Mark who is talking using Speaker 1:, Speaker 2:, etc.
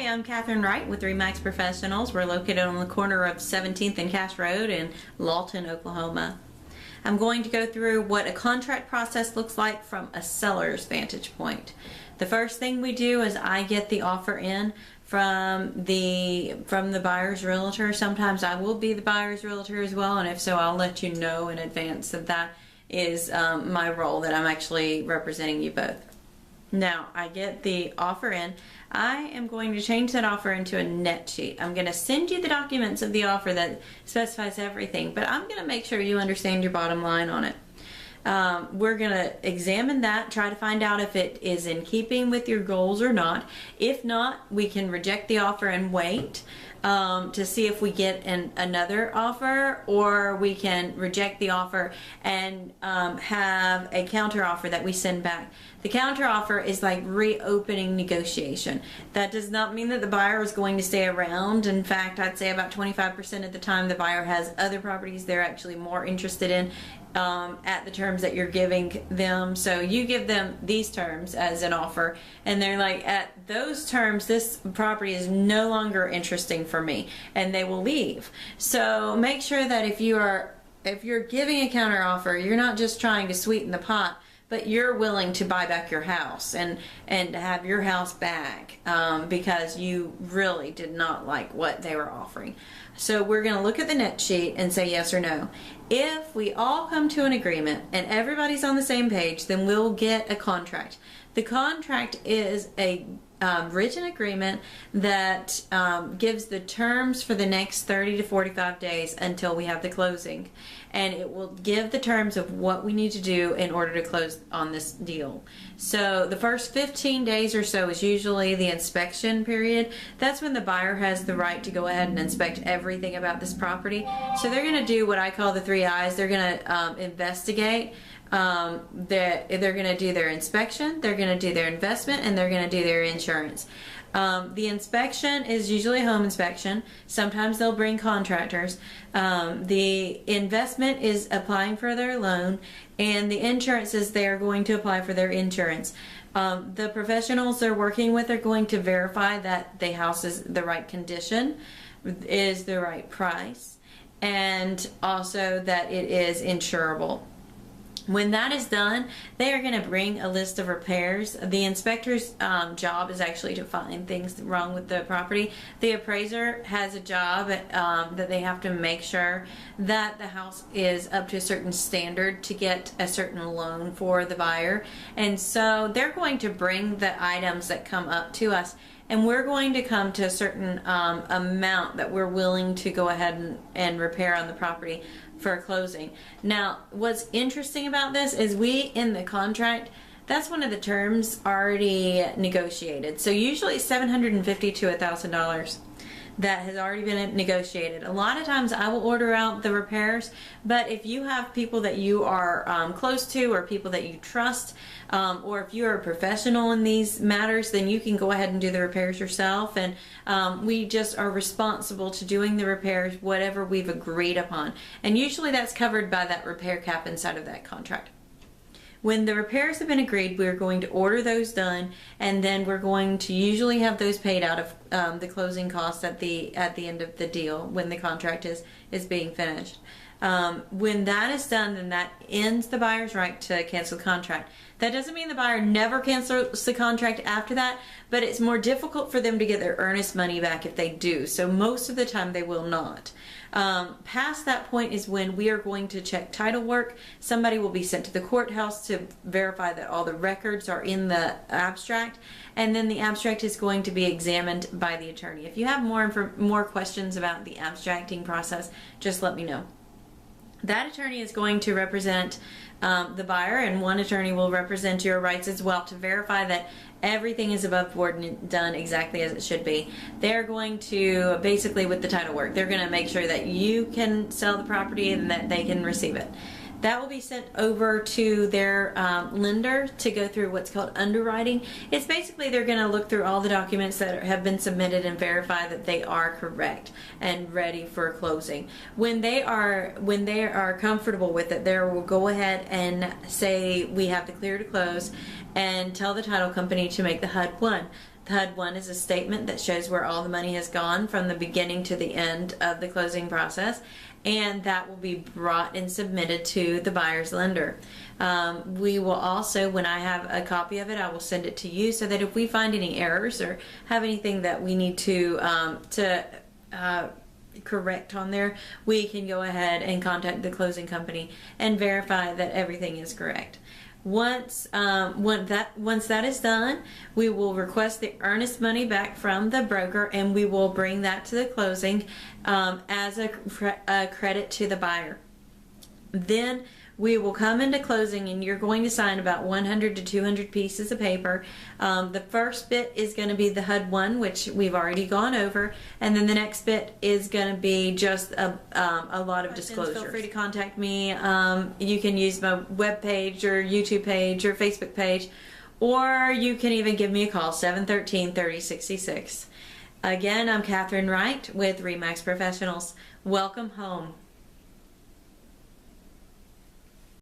Speaker 1: I'm Catherine Wright with Remax Professionals. We're located on the corner of 17th and Cass Road in Lawton, Oklahoma. I'm going to go through what a contract process looks like from a seller's vantage point. The first thing we do is I get the offer in from the buyer's realtor. Sometimes I will be the buyer's realtor as well, and if so, I'll let you know in advance that that is my role, that I'm actually representing you both. Now, I get the offer in. I am going to change that offer into a net sheet. I'm going to send you the documents of the offer that specifies everything, but I'm going to make sure you understand your bottom line on it. We're going to examine that, try to find out if it is in keeping with your goals or not. If not, we can reject the offer and wait to see if we get another offer, or we can reject the offer and have a counter offer that we send back. The counter offer is like reopening negotiation. That does not mean that the buyer is going to stay around. In fact, I'd say about 25% of the time the buyer has other properties they're actually more interested in at the terms that you're giving them. So you give them these terms as an offer, and they're like, at those terms, this property is no longer interesting for me, and they will leave. So make sure that if you're giving a counter offer, you're not just trying to sweeten the pot, but you're willing to buy back your house and have your house back because you really did not like what they were offering. So we're going to look at the net sheet and say yes or no. If we all come to an agreement and everybody's on the same page, then we'll get a contract. The contract is a written agreement that gives the terms for the next 30 to 45 days until we have the closing, and it will give the terms of what we need to do in order to close on this deal. So the first 15 days or so is usually the inspection period. That's when the buyer has the right to go ahead and inspect everything about this property. So they're going to do what I call the 3 I's. They're going to investigate. They're going to do their inspection, they're going to do their investment, and they're going to do their insurance. The inspection is usually a home inspection. Sometimes they'll bring contractors. The investment is applying for their loan, and the insurance is they're going to apply for their insurance. The professionals they're working with are going to verify that the house is the right condition, is the right price, and also that it is insurable. When that is done, they are going to bring a list of repairs. The inspector's job is actually to find things wrong with the property. The appraiser has a job that they have to make sure that the house is up to a certain standard to get a certain loan for the buyer. And so they're going to bring the items that come up to us, and we're going to come to a certain amount that we're willing to go ahead and repair on the property for a closing. Now, what's interesting about this is in the contract, that's one of the terms already negotiated. So usually $750 to $1,000 that has already been negotiated. A lot of times I will order out the repairs, but if you have people that you are close to, or people that you trust, or if you're a professional in these matters, then you can go ahead and do the repairs yourself, and we just are responsible to doing the repairs whatever we've agreed upon, and usually that's covered by that repair cap inside of that contract. When the repairs have been agreed, we're going to order those done, and then we're going to usually have those paid out of the closing costs at the end of the deal when the contract is being finished. When that is done, then that ends the buyer's right to cancel the contract. That doesn't mean the buyer never cancels the contract after that, but it's more difficult for them to get their earnest money back if they do. So most of the time they will not. Past that point is when we are going to check title work. Somebody will be sent to the courthouse to verify that all the records are in the abstract, and then the abstract is going to be examined by the attorney. If you have more questions about the abstracting process, just let me know. That attorney is going to represent the buyer, and one attorney will represent your rights as well to verify that everything is above board and done exactly as it should be. They're going to, basically with the title work, they're going to make sure that you can sell the property and that they can receive it. That will be sent over to their lender to go through what's called underwriting. It's basically they're going to look through all the documents that have been submitted and verify that they are correct and ready for closing. When they are comfortable with it, they will go ahead and say we have the clear to close and tell the title company to make the HUD 1. HUD 1 is a statement that shows where all the money has gone from the beginning to the end of the closing process, and that will be brought and submitted to the buyer's lender. We will also, when I have a copy of it, I will send it to you so that if we find any errors or have anything that we need to correct on there, we can go ahead and contact the closing company and verify that everything is correct. Once that is done, we will request the earnest money back from the broker, and we will bring that to the closing as a credit to the buyer. Then we will come into closing, and you're going to sign about 100 to 200 pieces of paper. The first bit is going to be the HUD 1, which we've already gone over, and then the next bit is going to be just a lot of disclosures. Feel free to contact me. You can use my web page or YouTube page or Facebook page, or you can even give me a call, 713-3066. Again, I'm Catherine Wright with RE/MAX Professionals. Welcome home.